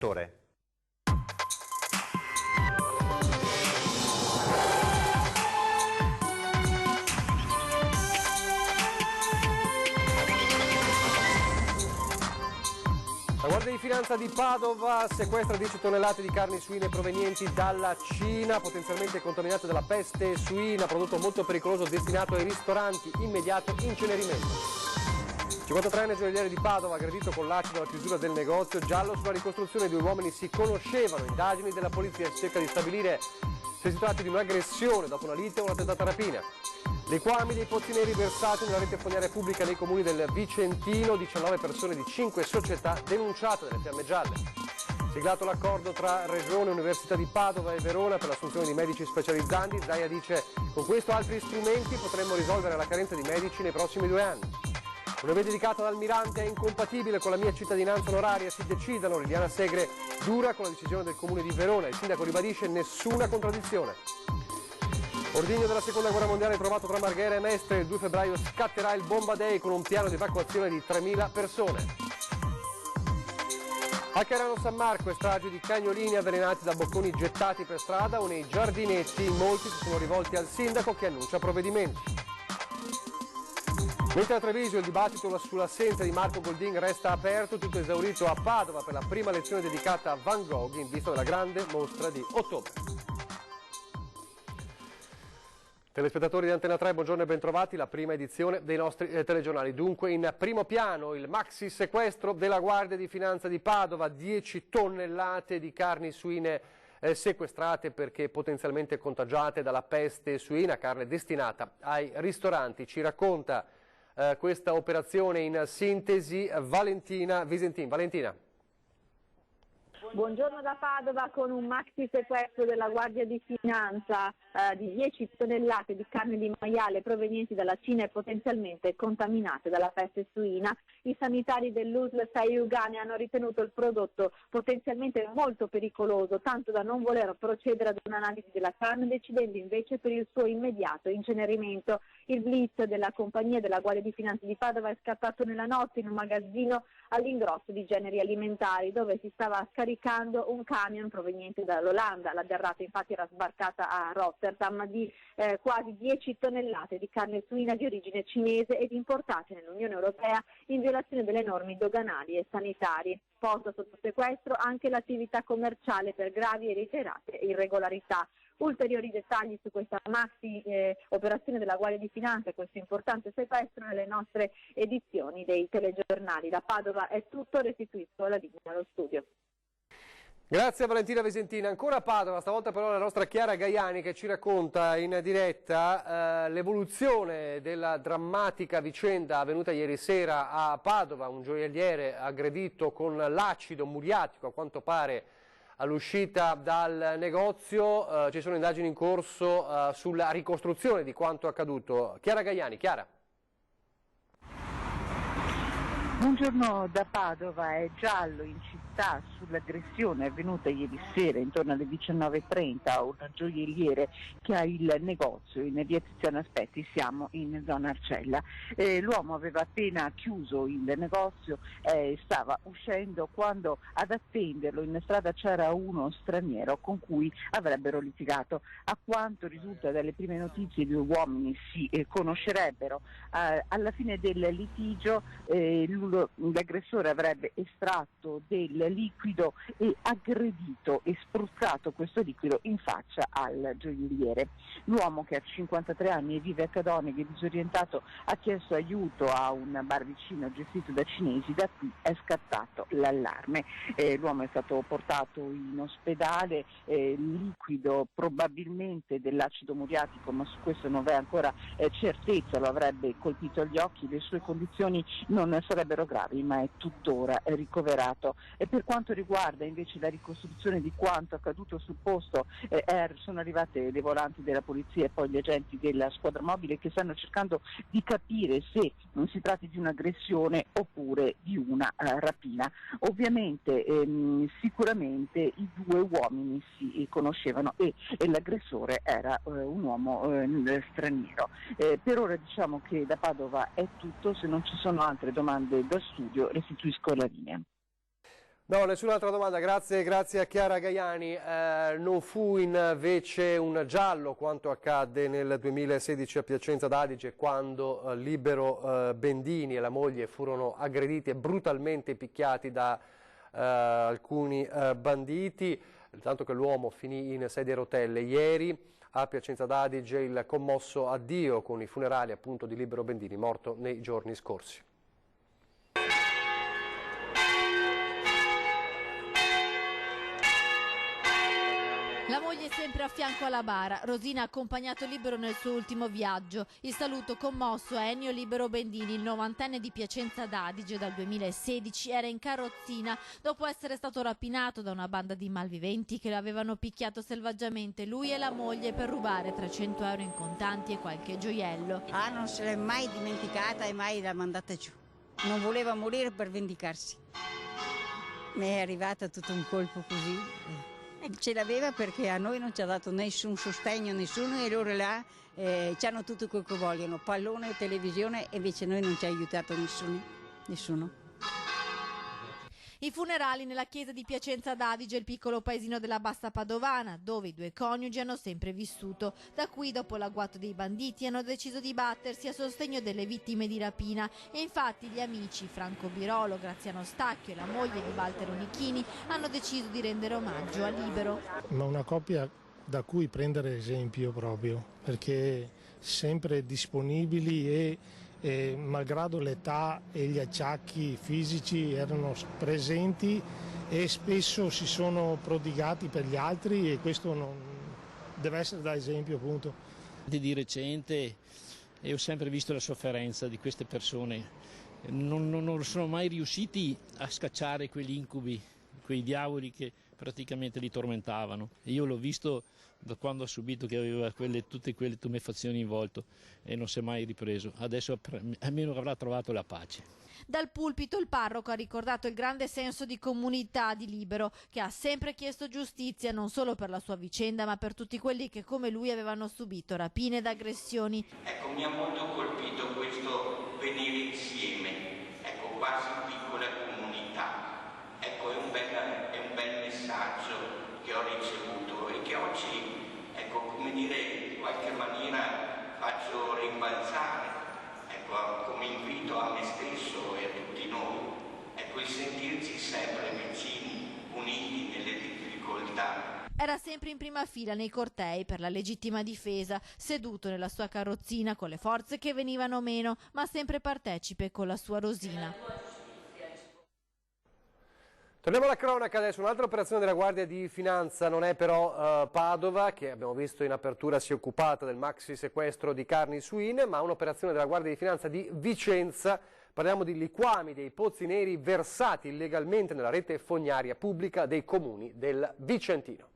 settore. La Guardia di Finanza di Padova sequestra 10 tonnellate di carni suine provenienti dalla Cina, potenzialmente contaminate dalla peste suina, prodotto molto pericoloso destinato ai ristoranti, immediato incenerimento. 53enne gioielliere di Padova aggredito con l'acido alla chiusura del negozio. Giallo sulla ricostruzione, 2 uomini si conoscevano, indagini della polizia cerca di stabilire se si tratti di un'aggressione dopo una lite o una tentata rapina. Liquami dei pozzi neri versati nella rete fognaria pubblica nei comuni del Vicentino, 19 persone di 5 società denunciate dalle Fiamme Gialle. Siglato l'accordo tra Regione, Università di Padova e Verona per l'assunzione di medici specializzanti. Zaia dice: con questo e altri strumenti potremmo risolvere la carenza di medici nei prossimi 2 anni. Una via dedicata ad Almirante è incompatibile con la mia cittadinanza onoraria, si decidano. Liliana Segre dura con la decisione del comune di Verona, il sindaco ribadisce nessuna contraddizione. Ordigno della seconda guerra mondiale trovato tra Marghera e Mestre. Il 2 febbraio scatterà il Bomba Day con un piano di evacuazione di 3.000 persone. A Chiarano San Marco, stragi di cagnolini avvelenati da bocconi gettati per strada o nei giardinetti. Molti si sono rivolti al sindaco che annuncia provvedimenti. Mentre a Treviso il dibattito sull'assenza di Marco Goldin resta aperto, tutto esaurito a Padova per la prima lezione dedicata a Van Gogh in vista della grande mostra di ottobre. Telespettatori di Antena 3, buongiorno e bentrovati, la prima edizione dei nostri telegiornali. Dunque in primo piano il maxi sequestro della Guardia di Finanza di Padova, 10 tonnellate di carni suine sequestrate perché potenzialmente contagiate dalla peste suina, carne destinata ai ristoranti. Ci racconta questa operazione in sintesi Valentina Visentin. Valentina. Buongiorno da Padova con un maxi sequestro della Guardia di Finanza di 10 tonnellate di carne di maiale provenienti dalla Cina e potenzialmente contaminate dalla peste suina. I sanitari dell'USL Sayugane hanno ritenuto il prodotto potenzialmente molto pericoloso, tanto da non voler procedere ad un'analisi della carne, decidendo invece per il suo immediato incenerimento. Il blitz della compagnia della Guardia di Finanza di Padova è scattato nella notte in un magazzino all'ingrosso di generi alimentari dove si stava scaricando un camion proveniente dall'Olanda. La derrata infatti era sbarcata a Rotterdam di quasi 10 tonnellate di carne suina di origine cinese ed importate nell'Unione Europea in violazione delle norme doganali e sanitarie. Posta sotto sequestro anche l'attività commerciale per gravi e reiterate irregolarità. Ulteriori dettagli su questa maxi operazione della Guardia di Finanza e questo importante sequestro nelle nostre edizioni dei telegiornali. Da Padova è tutto, restituisco la linea allo studio. Grazie a Valentina Visentina. Ancora a Padova, stavolta però la nostra Chiara Gaiani che ci racconta in diretta l'evoluzione della drammatica vicenda avvenuta ieri sera a Padova, un gioielliere aggredito con l'acido muriatico a quanto pare all'uscita dal negozio. Ci sono indagini in corso sulla ricostruzione di quanto accaduto. Chiara Gaiani, Chiara. Buongiorno da Padova, è giallo in città sull'aggressione avvenuta ieri sera intorno alle 19:30 a un gioielliere che ha il negozio in via Tiziano Aspetti, siamo in zona Arcella. L'uomo aveva appena chiuso il negozio, stava uscendo quando ad attenderlo in strada c'era uno straniero con cui avrebbero litigato. A quanto risulta dalle prime notizie, i 2 uomini si conoscerebbero. Alla fine del litigio l'aggressore avrebbe estratto del liquido e aggredito e spruzzato questo liquido in faccia al gioielliere. L'uomo, che ha 53 anni e vive a Cadoneghe, è disorientato, ha chiesto aiuto a un bar vicino gestito da cinesi. Da qui è scattato l'allarme. L'uomo è stato portato in ospedale, liquido probabilmente dell'acido muriatico, ma su questo non v'è ancora certezza, lo avrebbe colpito agli occhi. Le sue condizioni non sarebbero gravi, ma è tuttora ricoverato. E per quanto riguarda invece la ricostruzione di quanto accaduto sul posto, sono arrivate le volanti della polizia e poi gli agenti della squadra mobile che stanno cercando di capire se non si tratti di un'aggressione oppure di una rapina. Ovviamente sicuramente i 2 uomini si conoscevano e l'aggressore era un uomo straniero. Per ora diciamo che da Padova è tutto, se non ci sono altre domande da studio restituisco la linea. No, nessun'altra domanda, grazie a Chiara Gaiani. Non fu invece un giallo quanto accadde nel 2016 a Piacenza d'Adige, quando Libero Bendini e la moglie furono aggrediti e brutalmente picchiati da alcuni banditi, tanto che l'uomo finì in sedia a rotelle. Ieri a Piacenza d'Adige il commosso addio con i funerali appunto di Libero Bendini, morto nei giorni scorsi. La moglie è sempre a fianco alla bara. Rosina ha accompagnato Libero nel suo ultimo viaggio. Il saluto commosso a Ennio Libero Bendini, il 90enne di Piacenza d'Adige. Dal 2016 era in carrozzina dopo essere stato rapinato da una banda di malviventi che lo avevano picchiato selvaggiamente, lui e la moglie, per rubare 300 euro in contanti e qualche gioiello. Non se l'è mai dimenticata e mai l'ha mandata giù. Non voleva morire per vendicarsi. Mi è arrivata tutto un colpo così. Ce l'aveva perché a noi non ci ha dato nessun sostegno, nessuno, e loro là c'hanno tutto quel che vogliono, pallone, televisione, e invece noi non ci ha aiutato nessuno. I funerali nella chiesa di Piacenza d'Adige, il piccolo paesino della Bassa Padovana, dove i due coniugi hanno sempre vissuto. Da qui, dopo l'agguato dei banditi, hanno deciso di battersi a sostegno delle vittime di rapina, e infatti gli amici Franco Birolo, Graziano Stacchio e la moglie di Walter Onichini hanno deciso di rendere omaggio a Libero. Ma una coppia da cui prendere esempio proprio, perché sempre disponibili e malgrado l'età e gli acciacchi fisici erano presenti e spesso si sono prodigati per gli altri, e questo non deve essere da esempio, appunto. Di recente ho sempre visto la sofferenza di queste persone, non sono mai riusciti a scacciare quegli incubi, quei diavoli che praticamente li tormentavano. Io l'ho visto da quando ha subito, che aveva tutte quelle tumefazioni in volto, e non si è mai ripreso. Adesso almeno avrà trovato la pace. Dal pulpito il parroco ha ricordato il grande senso di comunità di Libero, che ha sempre chiesto giustizia non solo per la sua vicenda, ma per tutti quelli che come lui avevano subito rapine ed aggressioni. Ecco, mi ha molto colpito questo venire insieme, ecco, quasi piccola comunità. Ecco, è un bel messaggio che ho ricevuto e che oggi, ecco, come dire, in qualche maniera faccio rimbalzare, ecco, come invito a me stesso e a tutti noi, ecco, il sentirci sempre vicini, uniti nelle difficoltà. Era sempre in prima fila nei cortei per la legittima difesa, seduto nella sua carrozzina con le forze che venivano meno, ma sempre partecipe con la sua Rosina. Torniamo alla cronaca adesso. Un'altra operazione della Guardia di Finanza, non è però Padova, che abbiamo visto in apertura si è occupata del maxi sequestro di carni suine, ma un'operazione della Guardia di Finanza di Vicenza. Parliamo di liquami dei pozzi neri versati illegalmente nella rete fognaria pubblica dei comuni del Vicentino.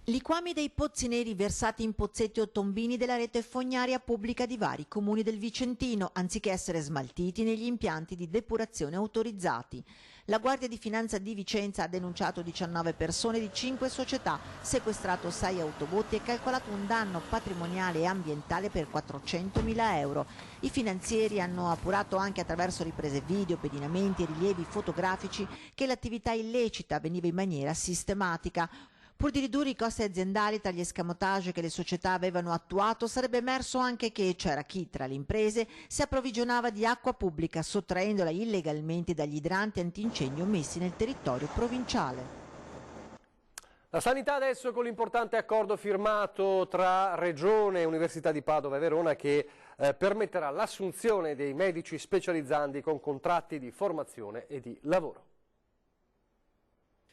Liquami dei pozzi neri versati in pozzetti o tombini della rete fognaria pubblica di vari comuni del Vicentino, anziché essere smaltiti negli impianti di depurazione autorizzati. La Guardia di Finanza di Vicenza ha denunciato 19 persone di 5 società, sequestrato 6 autobotti e calcolato un danno patrimoniale e ambientale per 400.000 euro. I finanzieri hanno appurato anche attraverso riprese video, pedinamenti e rilievi fotografici che l'attività illecita avveniva in maniera sistematica. Pur di ridurre i costi aziendali tra gli escamotage che le società avevano attuato, sarebbe emerso anche che c'era chi tra le imprese si approvvigionava di acqua pubblica sottraendola illegalmente dagli idranti antincendio messi nel territorio provinciale. La sanità adesso con l'importante accordo firmato tra Regione, Università di Padova e Verona che permetterà l'assunzione dei medici specializzandi con contratti di formazione e di lavoro.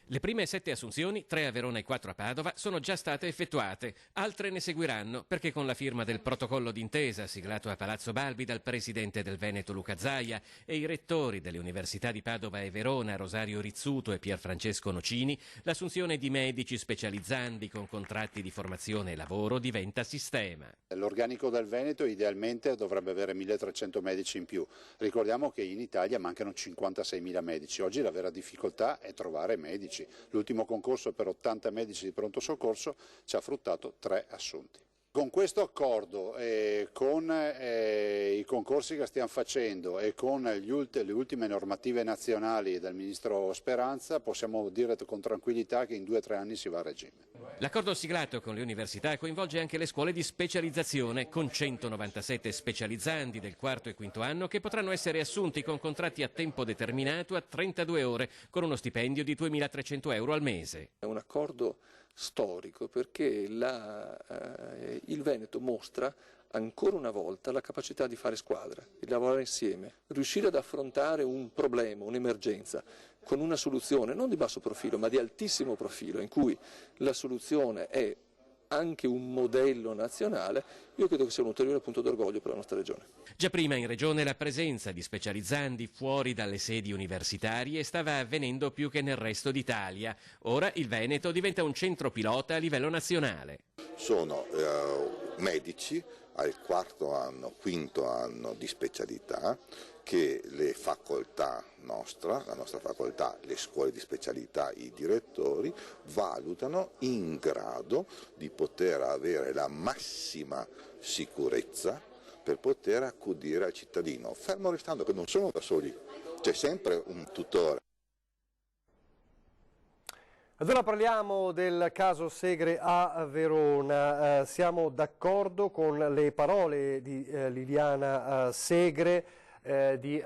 Le prime 7 assunzioni, 3 a Verona e 4 a Padova, sono già state effettuate. Altre ne seguiranno perché con la firma del protocollo d'intesa siglato a Palazzo Balbi dal presidente del Veneto Luca Zaia e i rettori delle università di Padova e Verona, Rosario Rizzuto e Pierfrancesco Nocini, l'assunzione di medici specializzandi con contratti di formazione e lavoro diventa sistema. L'organico del Veneto idealmente dovrebbe avere 1.300 medici in più. Ricordiamo che in Italia mancano 56.000 medici. Oggi la vera difficoltà è trovare medici. L'ultimo concorso per 80 medici di pronto soccorso ci ha fruttato 3 assunti. Con questo accordo, con i concorsi che stiamo facendo e con le ultime normative nazionali del Ministro Speranza possiamo dire con tranquillità che in 2 o 3 anni si va a regime. L'accordo siglato con le università coinvolge anche le scuole di specializzazione con 197 specializzandi del 4° e 5° anno che potranno essere assunti con contratti a tempo determinato a 32 ore con uno stipendio di 2.300 euro al mese. È un accordo storico perché il Veneto mostra ancora una volta la capacità di fare squadra, di lavorare insieme, riuscire ad affrontare un problema, un'emergenza con una soluzione non di basso profilo ma di altissimo profilo in cui la soluzione è anche un modello nazionale. Io credo che sia un ulteriore punto d'orgoglio per la nostra regione. Già prima in regione la presenza di specializzandi fuori dalle sedi universitarie stava avvenendo più che nel resto d'Italia. Ora il Veneto diventa un centro pilota a livello nazionale. Sono medici al 4° anno, 5° anno di specialità che le facoltà la nostra facoltà, le scuole di specialità, i direttori valutano in grado di poter avere la massima sicurezza per poter accudire al cittadino, fermo restando che non sono da soli, c'è sempre un tutore. Allora parliamo del caso Segre a Verona. Siamo d'accordo con le parole di Liliana Segre, di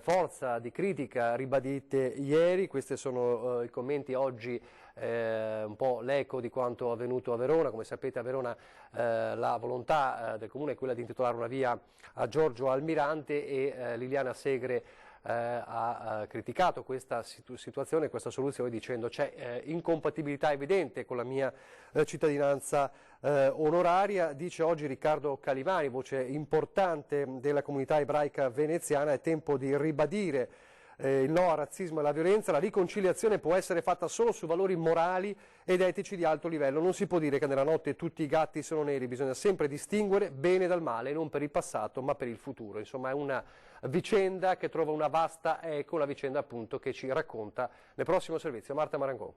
forza, di critica ribadite ieri. Questi sono i commenti oggi, un po' l'eco di quanto avvenuto a Verona. Come sapete a Verona la volontà del Comune è quella di intitolare una via a Giorgio Almirante e Liliana Segre ha criticato questa situazione, questa soluzione dicendo c'è incompatibilità evidente con la mia cittadinanza onoraria. Dice oggi Riccardo Calivani, voce importante della comunità ebraica veneziana: è tempo di ribadire il no al razzismo e alla violenza. La riconciliazione può essere fatta solo su valori morali ed etici di alto livello. Non si può dire che nella notte tutti i gatti sono neri, bisogna sempre distinguere bene dal male, non per il passato ma per il futuro. Insomma è una vicenda che trova una vasta eco, la vicenda appunto che ci racconta nel prossimo servizio Marta Marangò.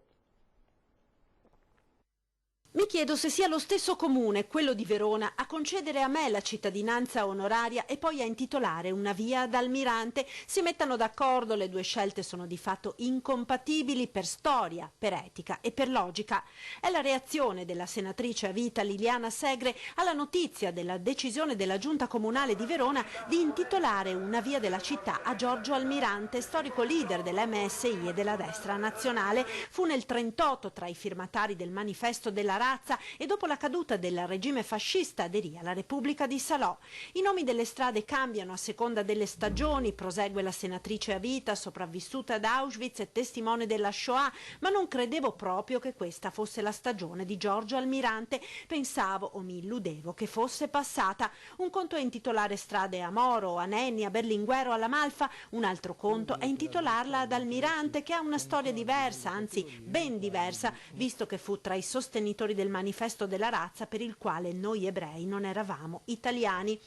Mi chiedo se sia lo stesso comune, quello di Verona, a concedere a me la cittadinanza onoraria e poi a intitolare una via ad Almirante. Si mettano d'accordo, le due scelte sono di fatto incompatibili per storia, per etica e per logica. È la reazione della senatrice a vita Liliana Segre alla notizia della decisione della Giunta Comunale di Verona di intitolare una via della città a Giorgio Almirante, storico leader dell'MSI e della destra nazionale. Fu nel 1938 tra i firmatari del manifesto della razza e dopo la caduta del regime fascista aderì alla Repubblica di Salò. I nomi delle strade cambiano a seconda delle stagioni, prosegue la senatrice a vita, sopravvissuta ad Auschwitz e testimone della Shoah, ma non credevo proprio che questa fosse la stagione di Giorgio Almirante. Pensavo o mi illudevo che fosse passata. Un conto è intitolare strade a Moro, a Nenni, a Berlinguer o alla Malfa, un altro conto è intitolarla ad Almirante, che ha una storia diversa, anzi ben diversa, visto che fu tra i sostenitori del manifesto della razza per il quale noi ebrei non eravamo italiani.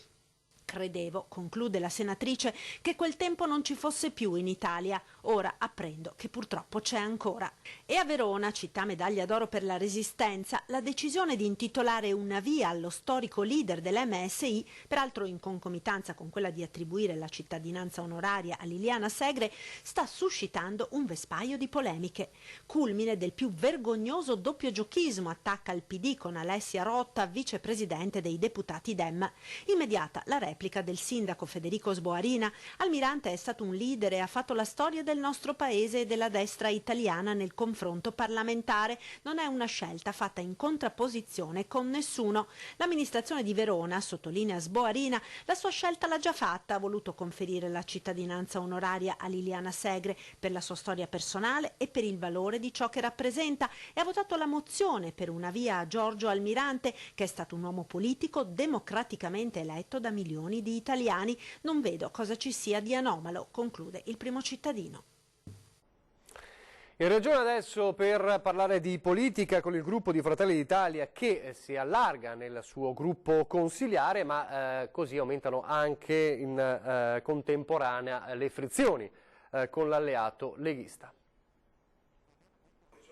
Credevo, conclude la senatrice, che quel tempo non ci fosse più in Italia. Ora apprendo che purtroppo c'è ancora. E a Verona, città medaglia d'oro per la Resistenza, la decisione di intitolare una via allo storico leader dell'MSI, peraltro in concomitanza con quella di attribuire la cittadinanza onoraria a Liliana Segre, sta suscitando un vespaio di polemiche. Culmine del più vergognoso doppiogiochismo, attacca il PD con Alessia Rotta, vicepresidente dei deputati Dem. Immediata la replica del sindaco Federico Sboarina. Almirante è stato un leader e ha fatto la storia del nostro paese e della destra italiana nel confronto parlamentare. Non è una scelta fatta in contrapposizione con nessuno. L'amministrazione di Verona, sottolinea Sboarina, la sua scelta l'ha già fatta, ha voluto conferire la cittadinanza onoraria a Liliana Segre per la sua storia personale e per il valore di ciò che rappresenta, e ha votato la mozione per una via a Giorgio Almirante, che è stato un uomo politico democraticamente eletto da milioni di italiani. Non vedo cosa ci sia di anomalo, conclude il primo cittadino. In regione adesso per parlare di politica con il gruppo di Fratelli d'Italia che si allarga nel suo gruppo consiliare, ma così aumentano anche in contemporanea le frizioni con l'alleato leghista.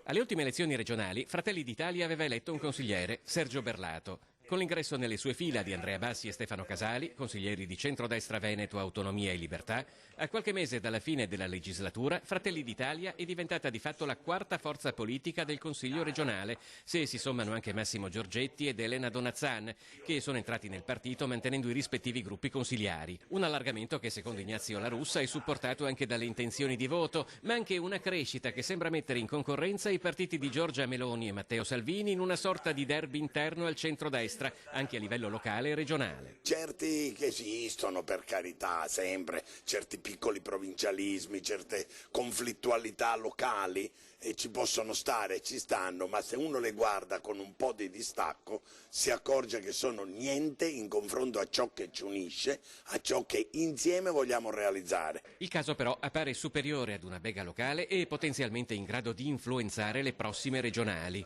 Alle ultime elezioni regionali Fratelli d'Italia aveva eletto un consigliere, Sergio Berlato. con l'ingresso nelle sue fila di Andrea Bassi e Stefano Casali, consiglieri di centrodestra Veneto, Autonomia e Libertà, a qualche mese dalla fine della legislatura Fratelli d'Italia è diventata di fatto la quarta forza politica del Consiglio regionale, se si sommano anche Massimo Giorgetti ed Elena Donazzan, che sono entrati nel partito mantenendo i rispettivi gruppi consigliari. Un allargamento che secondo Ignazio La Russa è supportato anche dalle intenzioni di voto, ma anche una crescita che sembra mettere in concorrenza i partiti di Giorgia Meloni e Matteo Salvini in una sorta di derby interno al centrodestra, anche a livello locale e regionale. Certi che esistono, per carità, sempre, certi piccoli provincialismi, certe conflittualità locali ci possono stare, ci stanno, ma se uno le guarda con un po' di distacco si accorge che sono niente in confronto a ciò che ci unisce, a ciò che insieme vogliamo realizzare. Il caso però appare superiore ad una bega locale e potenzialmente in grado di influenzare le prossime regionali.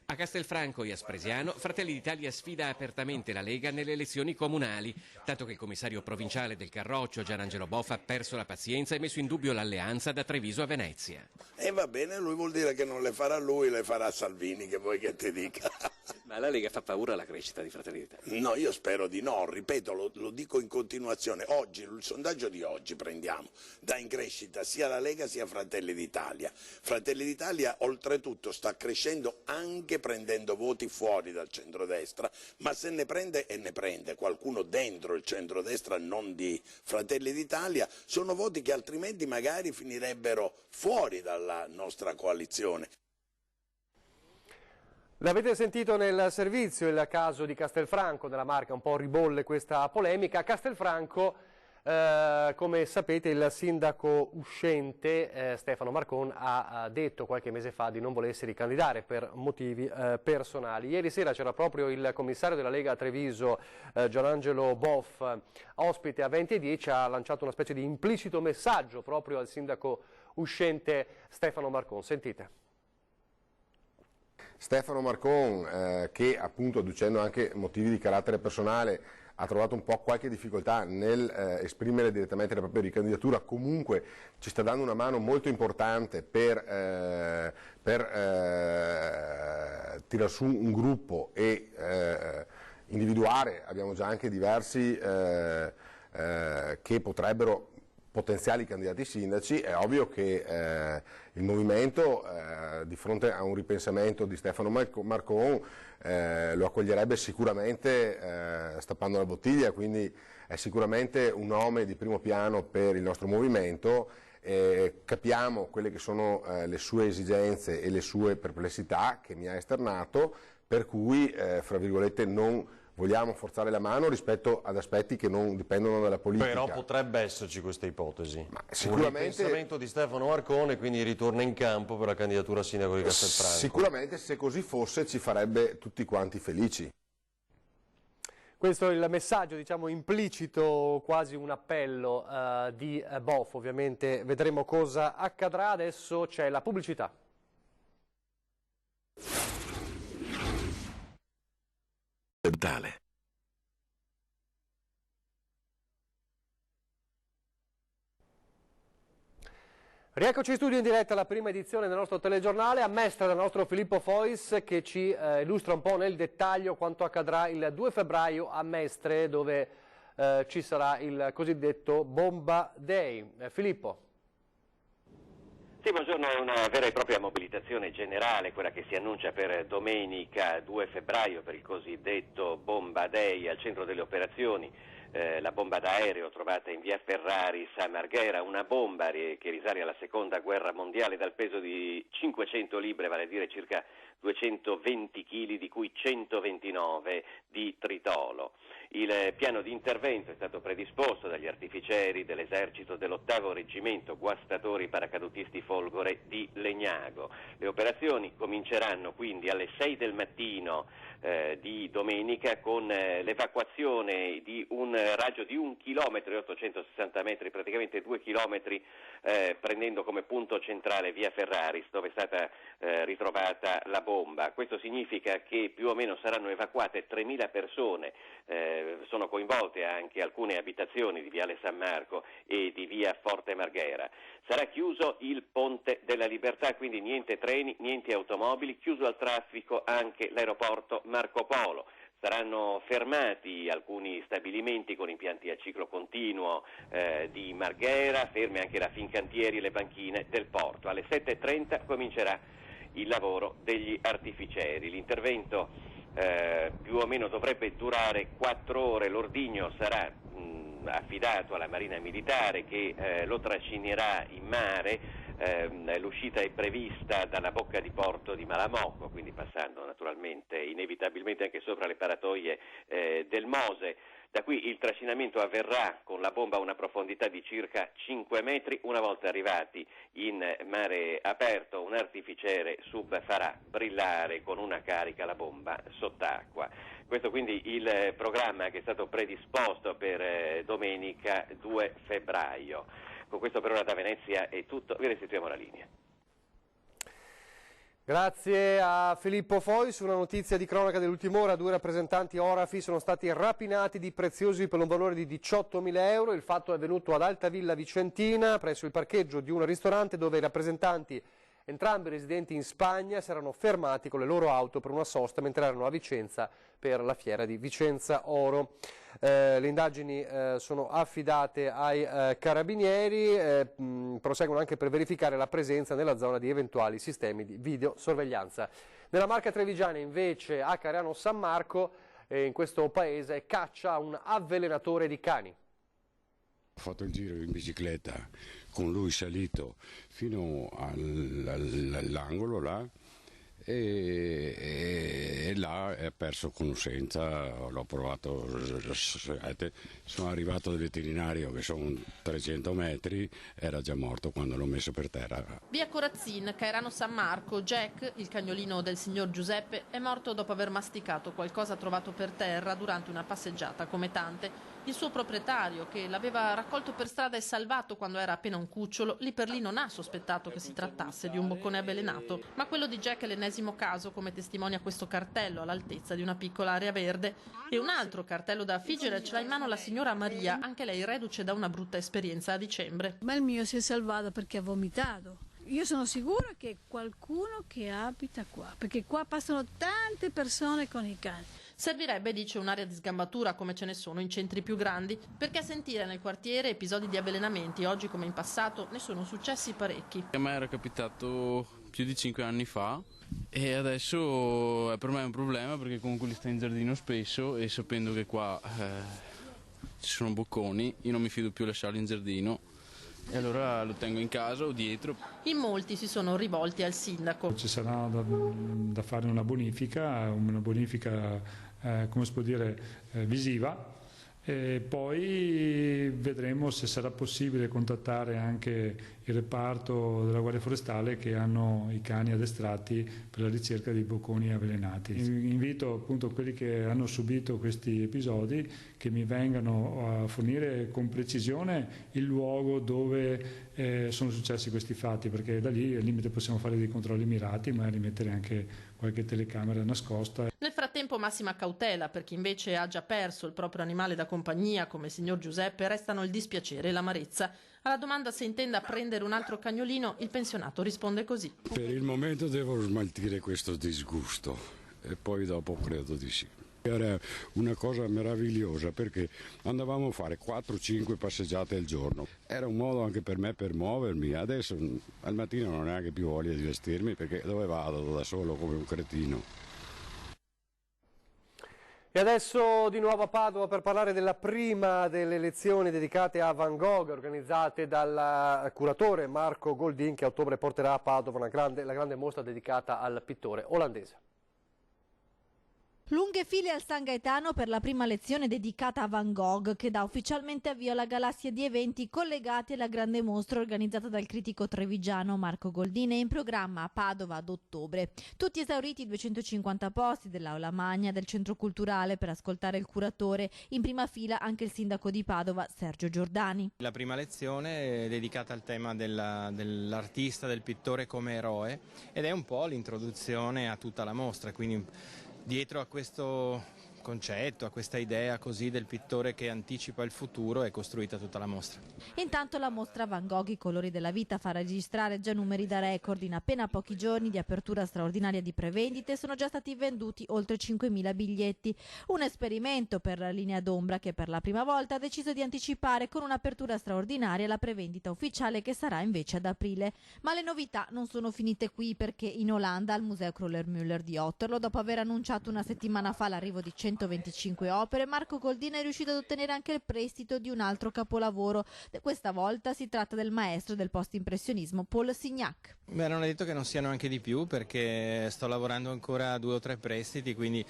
A Castelfranco e a Spresiano, Fratelli d'Italia sfida apertamente la Lega nelle elezioni comunali, tanto che il commissario provinciale del Carroccio, Gianangelo Boffa, ha perso la pazienza e messo in dubbio l'alleanza da Treviso a Venezia. E va bene, lui vuol dire che non le farà lui, le farà Salvini, che vuoi che ti dica. Ma la Lega fa paura alla crescita di Fratelli d'Italia? No, io spero di no, ripeto, lo dico in continuazione. Oggi, il sondaggio di oggi prendiamo, dà in crescita sia la Lega sia Fratelli d'Italia. Fratelli d'Italia oltretutto sta crescendo anche prendendo voti fuori dal centrodestra, ma se ne prende e ne prende qualcuno dentro il centrodestra, non di Fratelli d'Italia, sono voti che altrimenti magari finirebbero fuori dalla nostra coalizione. L'avete sentito nel servizio il caso di Castelfranco, nella Marca un po' ribolle questa polemica. A Castelfranco, come sapete, il sindaco uscente Stefano Marcon ha detto qualche mese fa di non volersi ricandidare per motivi personali. Ieri sera c'era proprio il commissario della Lega a Treviso, Gianangelo Boff, ospite a 20:10, ha lanciato una specie di implicito messaggio proprio al sindaco uscente Stefano Marcon. Sentite. Stefano Marcon, che appunto adducendo anche motivi di carattere personale ha trovato un po' qualche difficoltà nel esprimere direttamente la propria ricandidatura, comunque ci sta dando una mano molto importante per tirar su un gruppo e individuare, abbiamo già anche diversi che potrebbero potenziali candidati sindaci. È ovvio che il movimento di fronte a un ripensamento di Stefano Marcon lo accoglierebbe sicuramente stappando la bottiglia, quindi è sicuramente un nome di primo piano per il nostro movimento. Capiamo quelle che sono le sue esigenze e le sue perplessità che mi ha esternato, per cui fra virgolette non vogliamo forzare la mano rispetto ad aspetti che non dipendono dalla politica. Però potrebbe esserci questa ipotesi. Ma sicuramente un ripensamento di Stefano Marcone, quindi ritorna in campo per la candidatura a sindaco di Castelfranco. Sicuramente, se così fosse, ci farebbe tutti quanti felici. Questo è il messaggio, diciamo, implicito, quasi un appello di Boff. Ovviamente vedremo cosa accadrà. Adesso c'è la pubblicità. Dentale. Rieccoci in studio in diretta alla prima edizione del nostro telegiornale, a Mestre dal nostro Filippo Fois, che ci illustra un po' nel dettaglio quanto accadrà il 2 febbraio a Mestre, dove ci sarà il cosiddetto Bomba Day. Filippo. Sì, buongiorno, una vera e propria mobilitazione generale, quella che si annuncia per domenica 2 febbraio per il cosiddetto Bomba Day al centro delle operazioni. La bomba d'aereo trovata in via Ferraris a Marghera, una bomba che risale alla seconda guerra mondiale dal peso di 500 libbre, vale a dire circa 220 kg, di cui 129 di tritolo. Il piano di intervento è stato predisposto dagli artificieri dell'esercito dell'8° reggimento guastatori paracadutisti Folgore di Legnago. Le operazioni cominceranno quindi alle 6 del mattino di domenica con l'evacuazione di un raggio di 1 chilometro e 860 metri, praticamente 2 chilometri, prendendo come punto centrale via Ferraris, dove è stata ritrovata la bomba. Questo significa che più o meno saranno evacuate 3.000 persone, sono coinvolte anche alcune abitazioni di Viale San Marco e di via Forte Marghera. Sarà chiuso il Ponte della Libertà, quindi niente treni, niente automobili, chiuso al traffico anche l'aeroporto Marco Polo. Saranno fermati alcuni stabilimenti con impianti a ciclo continuo di Marghera, ferme anche la Fincantieri e le banchine del porto. Alle 7:30 comincerà il lavoro degli artificieri. L'intervento più o meno dovrebbe durare 4 ore, l'ordigno sarà affidato alla Marina Militare che lo trascinerà in mare. L'uscita è prevista dalla bocca di porto di Malamocco, quindi passando naturalmente inevitabilmente anche sopra le paratoie del Mose. Da qui il trascinamento avverrà con la bomba a una profondità di circa 5 metri. Una volta arrivati in mare aperto, un artificiere sub farà brillare con una carica la bomba sott'acqua. Questo quindi il programma che è stato predisposto per domenica 2 febbraio. Con questo per ora da Venezia è tutto, vi restituiamo la linea. Grazie a Filippo Fois. Una notizia di cronaca dell'ultima ora: 2 rappresentanti Orafi sono stati rapinati di preziosi per un valore di 18.000 euro. Il fatto è avvenuto ad Altavilla Vicentina, presso il parcheggio di un ristorante, dove i rappresentanti, entrambi residenti in Spagna, si erano fermati con le loro auto per una sosta mentre erano a Vicenza per la fiera di Vicenza Oro. Le indagini sono affidate ai carabinieri, proseguono anche per verificare la presenza nella zona di eventuali sistemi di videosorveglianza. Nella Marca Trevigiana invece, a Cariano San Marco, in questo paese, caccia un avvelenatore di cani. Ho fatto il giro in bicicletta con lui salito fino all'angolo là e là ha perso conoscenza, l'ho provato, sono arrivato dal veterinario che sono 300 metri, era già morto quando l'ho messo per terra. Via Corazzin, Cairano San Marco, Jack, il cagnolino del signor Giuseppe, è morto dopo aver masticato qualcosa trovato per terra durante una passeggiata come tante. Il suo proprietario, che l'aveva raccolto per strada e salvato quando era appena un cucciolo, lì per lì non ha sospettato che si trattasse di un boccone avvelenato, ma quello di Jack è l'ennesimo caso, come testimonia questo cartello all'altezza di una piccola area verde. E un altro cartello da affiggere ce l'ha in mano la signora Maria, anche lei reduce da una brutta esperienza a dicembre. Ma il mio si è salvato perché ha vomitato. Io sono sicura che qualcuno che abita qua, perché qua passano tante persone con i cani. Servirebbe, dice, un'area di sgambatura come ce ne sono in centri più grandi, perché a sentire nel quartiere episodi di avvelenamenti, oggi come in passato, ne sono successi parecchi. A me era capitato più di 5 anni fa e adesso per me è un problema perché comunque li sta in giardino spesso e sapendo che qua ci sono bocconi, io non mi fido più a lasciarli in giardino. E allora lo tengo in casa o dietro. In molti si sono rivolti al sindaco. Ci sarà da fare una bonifica come si può dire, visiva, e poi vedremo se sarà possibile contattare anche il reparto della Guardia Forestale che hanno i cani addestrati per la ricerca di bocconi avvelenati. Invito appunto quelli che hanno subito questi episodi che mi vengano a fornire con precisione il luogo dove sono successi questi fatti, perché da lì al limite possiamo fare dei controlli mirati, magari mettere anche qualche telecamera nascosta. Nel frattempo massima cautela per chi invece ha già perso il proprio animale da compagnia, come il signor Giuseppe, restano il dispiacere e l'amarezza. Alla domanda se intenda prendere un altro cagnolino, il pensionato risponde così. Per il momento devo smaltire questo disgusto e poi dopo credo di sì. Era una cosa meravigliosa perché andavamo a fare 4-5 passeggiate al giorno. Era un modo anche per me per muovermi. Adesso al mattino non ho neanche più voglia di vestirmi perché dove vado da solo come un cretino. E adesso di nuovo a Padova per parlare della prima delle lezioni dedicate a Van Gogh, organizzate dal curatore Marco Goldin, che a ottobre porterà a Padova la grande mostra dedicata al pittore olandese. Lunghe file al San Gaetano per la prima lezione dedicata a Van Gogh, che dà ufficialmente avvio alla galassia di eventi collegati alla grande mostra organizzata dal critico trevigiano Marco Goldin e in programma a Padova ad ottobre. Tutti esauriti i 250 posti dell'Aula Magna del Centro Culturale per ascoltare il curatore, in prima fila anche il sindaco di Padova Sergio Giordani. La prima lezione è dedicata al tema dell'artista, del pittore come eroe, ed è un po' l'introduzione a tutta la mostra, quindi dietro a questo concetto, a questa idea così del pittore che anticipa il futuro è costruita tutta la mostra. Intanto la mostra Van Gogh, i colori della vita, fa registrare già numeri da record. In appena pochi giorni di apertura straordinaria di prevendite sono già stati venduti oltre 5.000 biglietti. Un esperimento per la linea d'ombra che per la prima volta ha deciso di anticipare con un'apertura straordinaria la prevendita ufficiale che sarà invece ad aprile. Ma le novità non sono finite qui, perché in Olanda al Museo Kröller-Müller di Otterlo, dopo aver annunciato una settimana fa l'arrivo di 125 opere, Marco Goldin è riuscito ad ottenere anche il prestito di un altro capolavoro. Questa volta si tratta del maestro del post-impressionismo Paul Signac. Mi hanno detto che non siano anche di più, perché sto lavorando ancora a 2 o 3 prestiti, quindi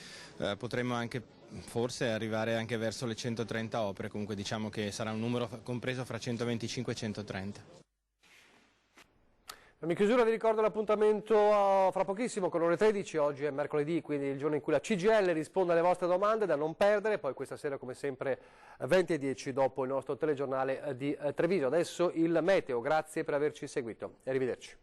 potremmo anche forse arrivare anche verso le 130 opere, comunque diciamo che sarà un numero compreso fra 125 e 130. In chiusura vi ricordo l'appuntamento fra pochissimo con ore 13, oggi è mercoledì, quindi il giorno in cui la CGIL risponde alle vostre domande da non perdere, poi questa sera come sempre 20:10 dopo il nostro telegiornale di Treviso. Adesso il meteo, grazie per averci seguito e arrivederci.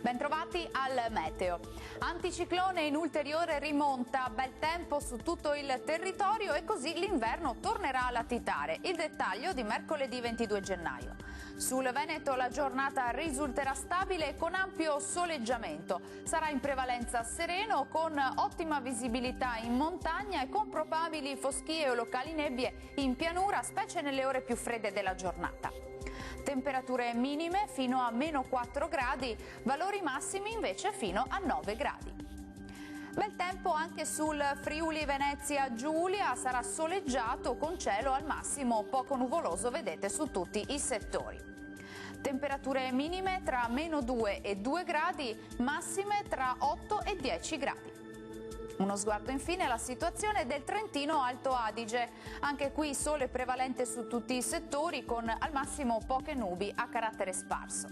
Bentrovati al meteo. Anticiclone in ulteriore rimonta, bel tempo su tutto il territorio e così l'inverno tornerà a latitare. Il dettaglio di mercoledì 22 gennaio. Sul Veneto la giornata risulterà stabile e con ampio soleggiamento. Sarà in prevalenza sereno, con ottima visibilità in montagna e con probabili foschie o locali nebbie in pianura, specie nelle ore più fredde della giornata. Temperature minime fino a -4 gradi, valori massimi invece fino a 9 gradi. Bel tempo anche sul Friuli Venezia Giulia, sarà soleggiato con cielo al massimo poco nuvoloso, vedete, su tutti i settori. Temperature minime tra -2 e 2 gradi, massime tra 8 e 10 gradi. Uno sguardo infine alla situazione del Trentino Alto Adige. Anche qui sole prevalente su tutti i settori, con al massimo poche nubi a carattere sparso.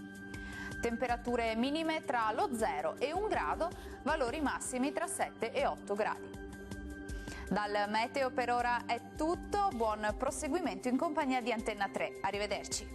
Temperature minime tra lo 0 e 1 grado, valori massimi tra 7 e 8 gradi. Dal meteo per ora è tutto, buon proseguimento in compagnia di Antenna 3. Arrivederci.